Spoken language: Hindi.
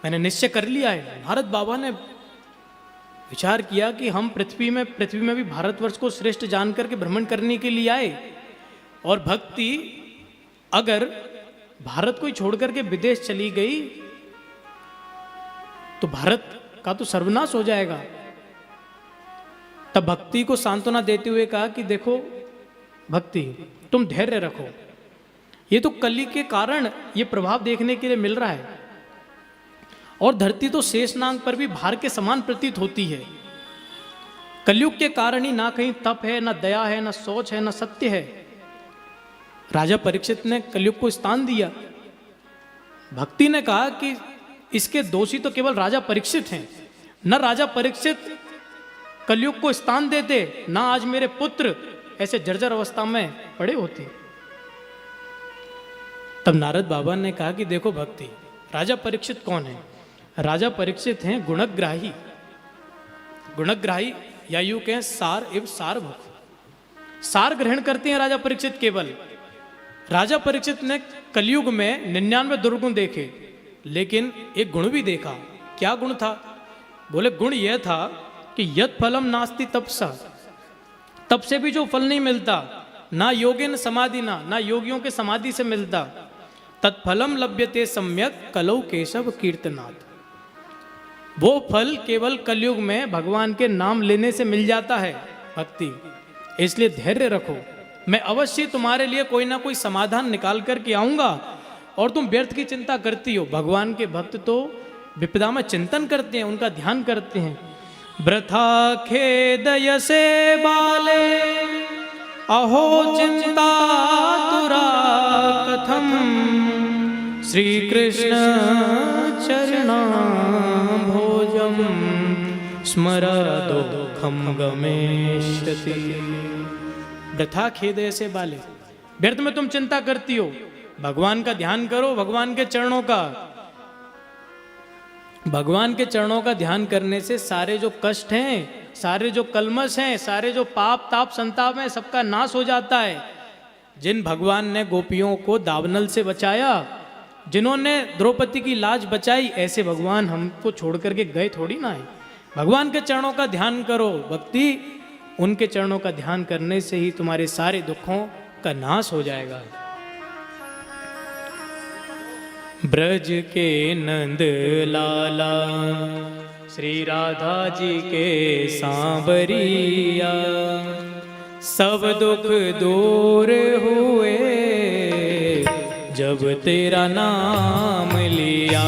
मैंने निश्चय कर लिया है। नारद बाबा ने विचार किया कि हम पृथ्वी में भी भारतवर्ष को श्रेष्ठ जान करके भ्रमण करने के लिए आए, और भक्ति अगर भारत को ही छोड़ करके विदेश चली गई तो भारत का तो सर्वनाश हो जाएगा। तब भक्ति को सांत्वना देते हुए कहा कि देखो भक्ति, तुम धैर्य रखो, ये तो कली के कारण ये प्रभाव देखने के लिए मिल रहा है, और धरती तो शेषनाग पर भी भार के समान प्रतीत होती है। कलयुग के कारण ही ना कहीं तप है, ना दया है, ना सोच है, ना सत्य है। राजा परीक्षित ने कलयुग को स्थान दिया। भक्ति ने कहा कि इसके दोषी तो केवल राजा परीक्षित हैं, न राजा परीक्षित कलयुग को स्थान देते, ना आज मेरे पुत्र ऐसे जर्जर अवस्था में पड़े होते। तब नारद बाबा ने कहा कि देखो भक्ति, राजा परीक्षित कौन है? राजा परीक्षित हैं गुणग्राही। गुणग्राही या यूं कहें सार एवं सारभूत। सार ग्रहण करते हैं राजा परीक्षित केवल। राजा परीक्षित ने कलयुग में 99 दुर्गुण देखे, लेकिन एक गुण भी देखा। क्या गुण था? बोले गुण यह था कि यत फलम नास्ति तपसा, तप से भी जो फल नहीं मिलता, ना योगिन समाधि ना योगियों के समाधि से मिलता, तत्फलम लभ्यते सम्यक कलौ केशव कीर्तनाथ। वो फल केवल कलयुग में भगवान के नाम लेने से मिल जाता है भक्ति। इसलिए धैर्य रखो, मैं अवश्य तुम्हारे लिए कोई ना कोई समाधान निकाल करके आऊंगा। और तुम व्यर्थ की चिंता करती हो। भगवान के भक्त तो विपदा में चिंतन करते हैं, उनका ध्यान करते हैं। वृथा खेदय से बाले अहो चिंता तुरा कथम, श्री कृष्ण चरणा भोजम स्मरदो दुखम गमेष्यति। वृथा खेदय से बाले, व्यर्थ में तुम चिंता करती हो। भगवान का ध्यान करो, भगवान के चरणों का। भगवान के चरणों का ध्यान करने से सारे जो कष्ट हैं, सारे जो कलमश हैं, सारे जो पाप ताप संताप हैं, सबका नाश हो जाता है। जिन भगवान ने गोपियों को दावनल से बचाया, जिन्होंने द्रौपदी की लाज बचाई, ऐसे भगवान हमको छोड़ करके गए थोड़ी ना है। भगवान के चरणों का ध्यान करो भक्ति, उनके चरणों का ध्यान करने से ही तुम्हारे सारे दुखों का नाश हो जाएगा। ब्रज के नंद लाला श्री राधा जी के सांवरिया, सब दुख दूर हुए जब तेरा नाम लिया।